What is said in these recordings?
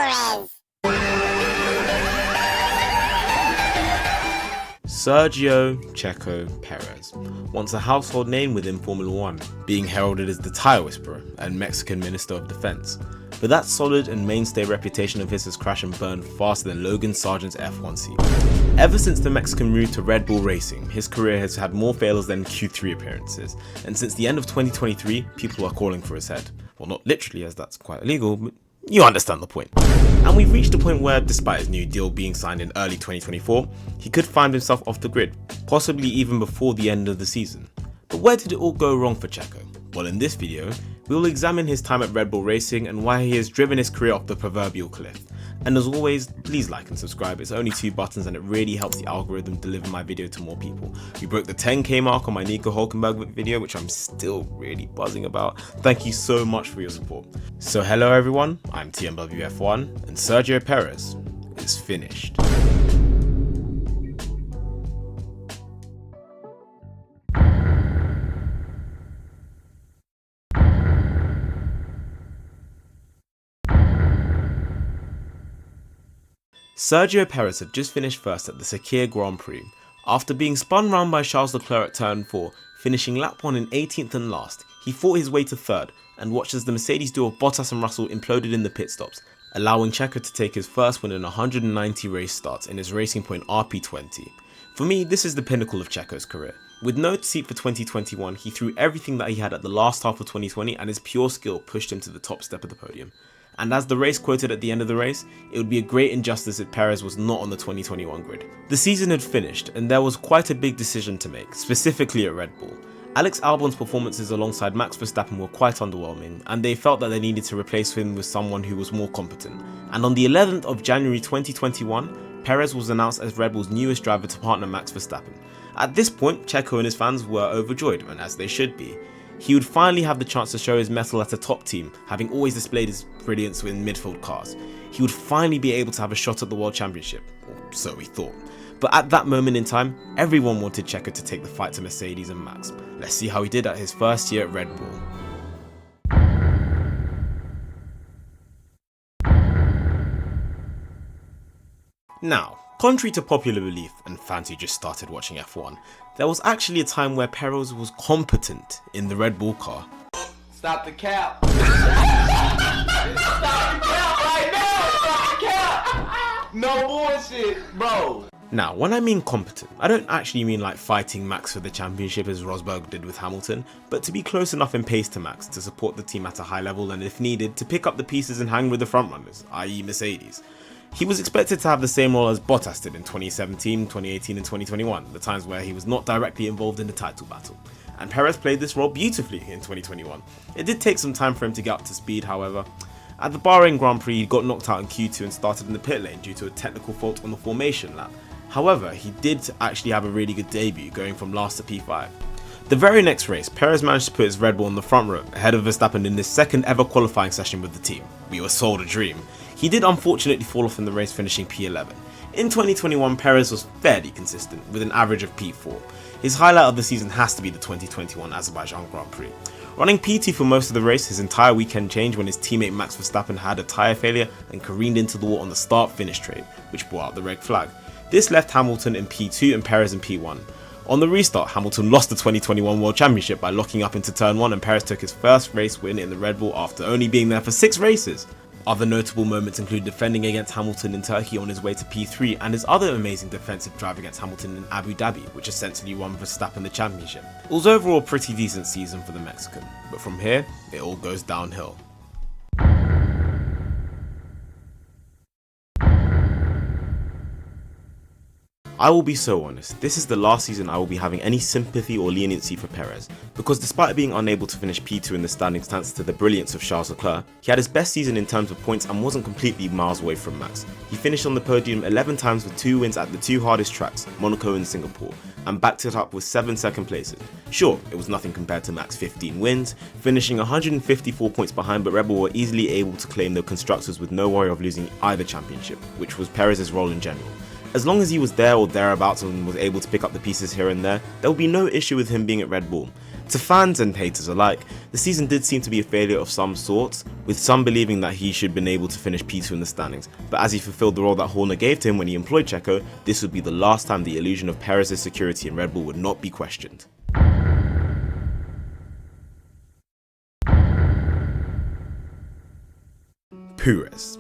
poorez. Sergio Checo Perez, once a household name within Formula 1, being heralded as the tire whisperer and Mexican Minister of Defense. But that solid and mainstay reputation of his has crashed and burned faster than Logan Sargent's F1 seat. Ever since the Mexican moved to Red Bull Racing, his career has had more failures than Q3 appearances, and since the end of 2023, people are calling for his head. Well, not literally, as that's quite illegal, but you understand the point. And we've reached a point where, despite his new deal being signed in early 2024, he could find himself off the grid, possibly even before the end of the season. But where did it all go wrong for Checo? Well, in this video, we will examine his time at Red Bull Racing and why he has driven his career off the proverbial cliff. And as always, please like and subscribe. It's only 2 buttons and it really helps the algorithm deliver my video to more people. We broke the 10k mark on my Nico Hulkenberg video, which I'm still really buzzing about. Thank you so much for your support. So hello everyone, I'm TMWF1 and Sergio Perez is finished. Sergio Perez had just finished first at the Sakir Grand Prix, after being spun round by Charles Leclerc at turn 4, finishing lap 1 in 18th and last. He fought his way to 3rd and watched as the Mercedes duo of Bottas and Russell imploded in the pit stops, allowing Checo to take his first win in 190 race starts in his Racing Point RP20. For me, this is the pinnacle of Checo's career. With no seat for 2021, he threw everything that he had at the last half of 2020 and his pure skill pushed him to the top step of the podium. And as the race quoted at the end of the race, it would be a great injustice if Perez was not on the 2021 grid. The season had finished and there was quite a big decision to make, specifically at Red Bull. Alex Albon's performances alongside Max Verstappen were quite underwhelming, and they felt that they needed to replace him with someone who was more competent. And on the 11th of January 2021, Perez was announced as Red Bull's newest driver to partner Max Verstappen. At this point, Checo and his fans were overjoyed, and as they should be. He would finally have the chance to show his mettle at a top team, having always displayed his brilliance in midfield cars. He would finally be able to have a shot at the World Championship, or so we thought. But at that moment in time, everyone wanted Checo to take the fight to Mercedes and Max. Let's see how he did at his first year at Red Bull. Now, contrary to popular belief and fans who just started watching F1, there was actually a time where Perez was competent in the Red Bull car. Stop the cap. Stop the cap right now. Stop the cap. No bullshit, bro. Now, when I mean competent, I don't actually mean like fighting Max for the championship as Rosberg did with Hamilton, but to be close enough in pace to Max to support the team at a high level and if needed, to pick up the pieces and hang with the frontrunners, i.e. Mercedes. He was expected to have the same role as Bottas did in 2017, 2018 and 2021, the times where he was not directly involved in the title battle. And Perez played this role beautifully in 2021. It did take some time for him to get up to speed, however. At the Bahrain Grand Prix, he got knocked out in Q2 and started in the pit lane due to a technical fault on the formation lap. However, he did actually have a really good debut, going from last to P5. The very next race, Perez managed to put his Red Bull in the front row, ahead of Verstappen in his second ever qualifying session with the team. We were sold a dream. He did unfortunately fall off in the race, finishing P11. In 2021, Perez was fairly consistent, with an average of P4. His highlight of the season has to be the 2021 Azerbaijan Grand Prix. Running P2 for most of the race, his entire weekend changed when his teammate Max Verstappen had a tyre failure and careened into the wall on the start-finish trade, which brought out the red flag. This left Hamilton in P2 and Perez in P1. On the restart, Hamilton lost the 2021 World Championship by locking up into turn 1 and Perez took his first race win in the Red Bull after only being there for 6 races. Other notable moments include defending against Hamilton in Turkey on his way to P3 and his other amazing defensive drive against Hamilton in Abu Dhabi, which essentially won Verstappen the championship. It was overall a pretty decent season for the Mexican, but from here, it all goes downhill. I will be so honest, this is the last season I will be having any sympathy or leniency for Perez, because despite being unable to finish P2 in the standings thanks to the brilliance of Charles Leclerc, he had his best season in terms of points and wasn't completely miles away from Max. He finished on the podium 11 times with 2 wins at the 2 hardest tracks, Monaco and Singapore, and backed it up with 7 second places. Sure, it was nothing compared to Max's 15 wins, finishing 154 points behind, but Red Bull were easily able to claim the constructors with no worry of losing either championship, which was Perez's role in general. As long as he was there or thereabouts and was able to pick up the pieces here and there would be no issue with him being at Red Bull. To fans and haters alike, the season did seem to be a failure of some sorts, with some believing that he should have been able to finish P2 in the standings, but as he fulfilled the role that Horner gave to him when he employed Checo, this would be the last time the illusion of Perez's security in Red Bull would not be questioned. Poorez.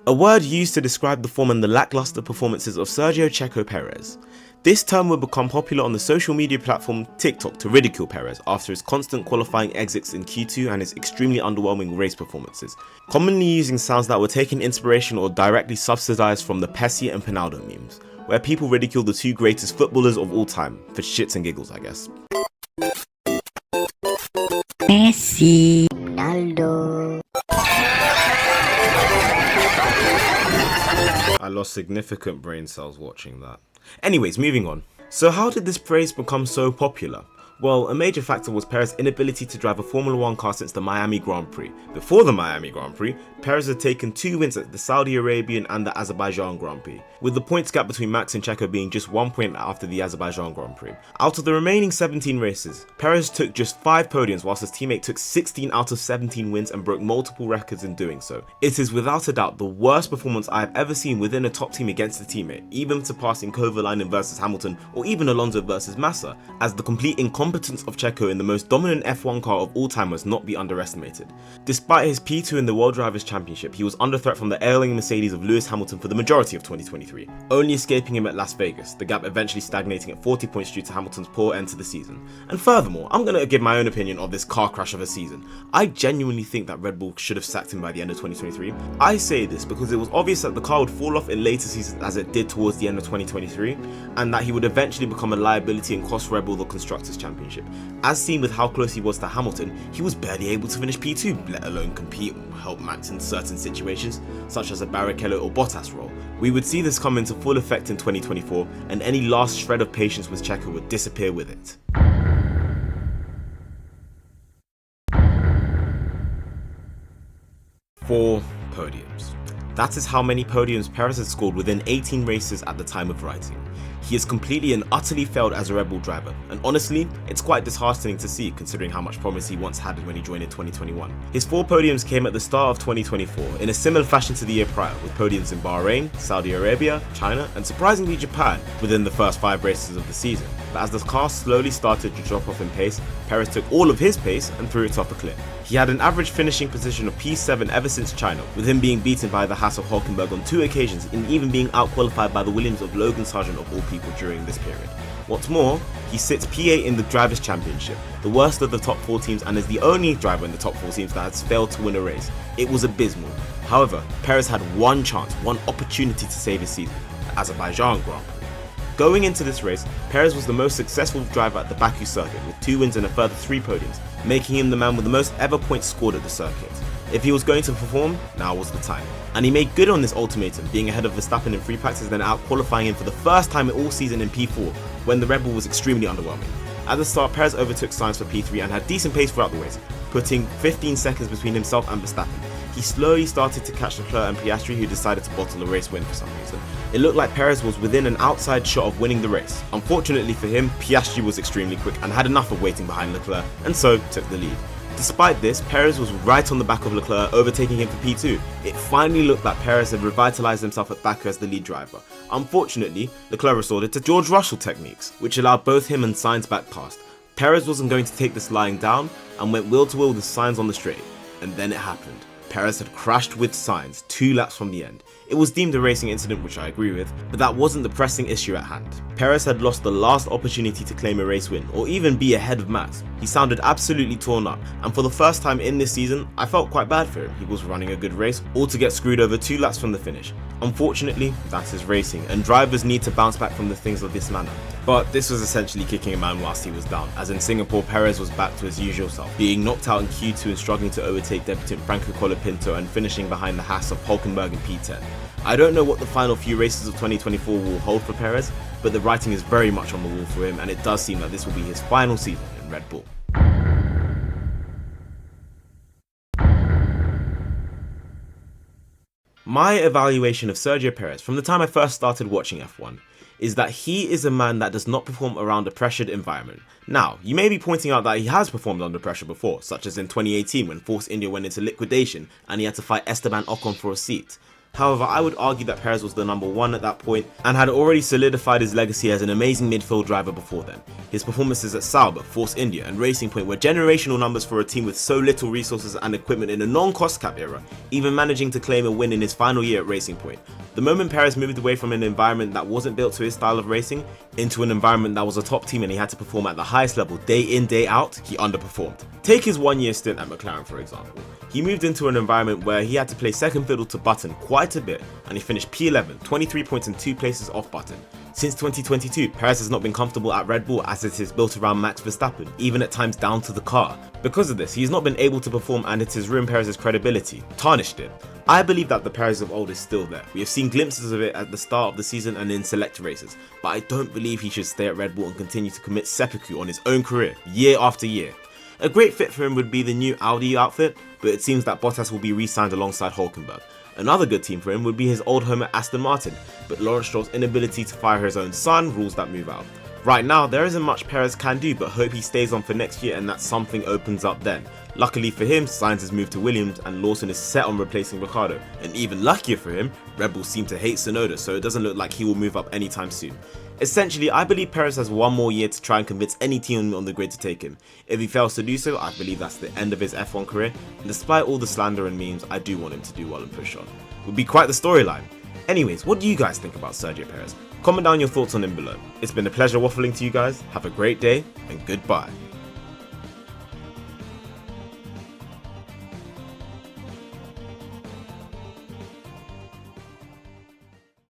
A word used to describe the form and the lackluster performances of Sergio Checo Perez. This term would become popular on the social media platform TikTok to ridicule Perez after his constant qualifying exits in Q2 and his extremely underwhelming race performances, commonly using sounds that were taken inspiration or directly subsidized from the Pessi and Pinaldo memes, where people ridicule the two greatest footballers of all time, for shits and giggles I guess. Pessi, Pinaldo. I lost significant brain cells watching that. Anyways, moving on. So how did this phrase become so popular? Well, a major factor was Perez's inability to drive a Formula 1 car since the Miami Grand Prix. Before the Miami Grand Prix, Perez had taken 2 wins at the Saudi Arabian and the Azerbaijan Grand Prix, with the points gap between Max and Checo being just 1 point after the Azerbaijan Grand Prix. Out of the remaining 17 races, Perez took just 5 podiums whilst his teammate took 16 out of 17 wins and broke multiple records in doing so. It is without a doubt the worst performance I have ever seen within a top team against a teammate, even surpassing Kovalainen versus Hamilton or even Alonso versus Massa, as the complete incompetence of Checo in the most dominant F1 car of all time must not be underestimated. Despite his P2 in the World Drivers' Championship, he was under threat from the ailing Mercedes of Lewis Hamilton for the majority of 2023, only escaping him at Las Vegas, the gap eventually stagnating at 40 points due to Hamilton's poor end to the season. And furthermore, I'm going to give my own opinion of this car crash of a season. I genuinely think that Red Bull should have sacked him by the end of 2023. I say this because it was obvious that the car would fall off in later seasons as it did towards the end of 2023, and that he would eventually become a liability and cost Red Bull the Constructors' Championship. As seen with how close he was to Hamilton, he was barely able to finish P2, let alone compete or help Max in certain situations, such as a Barrichello or Bottas role. We would see this come into full effect in 2024, and any last shred of patience with Checo would disappear with it. Four podiums. That is how many podiums Perez had scored within 18 races at the time of writing. He has completely and utterly failed as a Red Bull driver, and honestly, it's quite disheartening to see considering how much promise he once had when he joined in 2021. His 4 podiums came at the start of 2024 in a similar fashion to the year prior, with podiums in Bahrain, Saudi Arabia, China, and surprisingly Japan within the first 5 races of the season. But as the car slowly started to drop off in pace, Perez took all of his pace and threw it off a cliff. He had an average finishing position of P7 ever since China, with him being beaten by the Haas of Hulkenberg on 2 occasions and even being outqualified by the Williams of Logan Sargent of all people during this period. What's more, he sits P8 in the Drivers' Championship, the worst of the top 4 teams, and is the only driver in the top 4 teams that has failed to win a race. It was abysmal. However, Perez had one chance, one opportunity to save his season, the Azerbaijan Grand Prix. Going into this race, Perez was the most successful driver at the Baku circuit with 2 wins and a further 3 podiums, making him the man with the most ever points scored at the circuit. If he was going to perform, now was the time. And he made good on this ultimatum, being ahead of Verstappen in free practice, then out qualifying him for the first time in all season in P4, when the Red Bull was extremely underwhelming. At the start, Perez overtook Sainz for P3 and had decent pace throughout the race, putting 15 seconds between himself and Verstappen. He slowly started to catch Leclerc and Piastri, who decided to bottle a race win for some reason. It looked like Perez was within an outside shot of winning the race. Unfortunately for him, Piastri was extremely quick and had enough of waiting behind Leclerc, and so took the lead. Despite this, Perez was right on the back of Leclerc, overtaking him for P2. It finally looked like Perez had revitalised himself at Baku as the lead driver. Unfortunately, Leclerc resorted to George Russell techniques, which allowed both him and Sainz back past. Perez wasn't going to take this lying down and went wheel to wheel with Sainz on the straight. And then it happened. Perez had crashed with Sainz 2 laps from the end. It was deemed a racing incident, which I agree with, but that wasn't the pressing issue at hand. Perez had lost the last opportunity to claim a race win, or even be ahead of Max. He sounded absolutely torn up, and for the first time in this season, I felt quite bad for him. He was running a good race, all to get screwed over 2 laps from the finish. Unfortunately, that is racing, and drivers need to bounce back from the things of this manner. But this was essentially kicking a man whilst he was down, as in Singapore, Perez was back to his usual self, being knocked out in Q2 and struggling to overtake debutant Franco Colapinto and finishing behind the Haas of Hulkenberg in P10. I don't know what the final few races of 2024 will hold for Perez, but the writing is very much on the wall for him, and it does seem that this will be his final season in Red Bull. My evaluation of Sergio Perez from the time I first started watching F1 is that he is a man that does not perform around a pressured environment. Now, you may be pointing out that he has performed under pressure before, such as in 2018 when Force India went into liquidation and he had to fight Esteban Ocon for a seat. However, I would argue that Perez was the number one at that point and had already solidified his legacy as an amazing midfield driver before then. His performances at Sauber, Force India and Racing Point were generational numbers for a team with so little resources and equipment in a non-cost cap era, even managing to claim a win in his final year at Racing Point. The moment Perez moved away from an environment that wasn't built to his style of racing into an environment that was a top team and he had to perform at the highest level day in, day out, he underperformed. Take his 1 year stint at McLaren for example. He moved into an environment where he had to play second fiddle to Button quite a bit and he finished P11, 23 points and 2 places off Button. Since 2022, Perez has not been comfortable at Red Bull as it is built around Max Verstappen, even at times down to the car. Because of this, he's not been able to perform and it has ruined Perez's credibility, tarnished it. I believe that the Perez of old is still there. We have seen glimpses of it at the start of the season and in select races, but I don't believe he should stay at Red Bull and continue to commit seppuku on his own career, year after year. A great fit for him would be the new Audi outfit, but it seems that Bottas will be re-signed alongside Hulkenberg. Another good team for him would be his old home at Aston Martin, but Lawrence Stroll's inability to fire his own son rules that move out. Right now, there isn't much Perez can do, but hope he stays on for next year and that something opens up then. Luckily for him, Sainz has moved to Williams and Lawson is set on replacing Ricciardo, and even luckier for him, Red Bull seem to hate Tsunoda, so it doesn't look like he will move up anytime soon. Essentially, I believe Perez has one more year to try and convince any team on the grid to take him. If he fails to do so, I believe that's the end of his F1 career, and despite all the slander and memes, I do want him to do well and push on. It would be quite the storyline. Anyways, what do you guys think about Sergio Perez? Comment down your thoughts on him below. It's been a pleasure waffling to you guys, have a great day, and goodbye.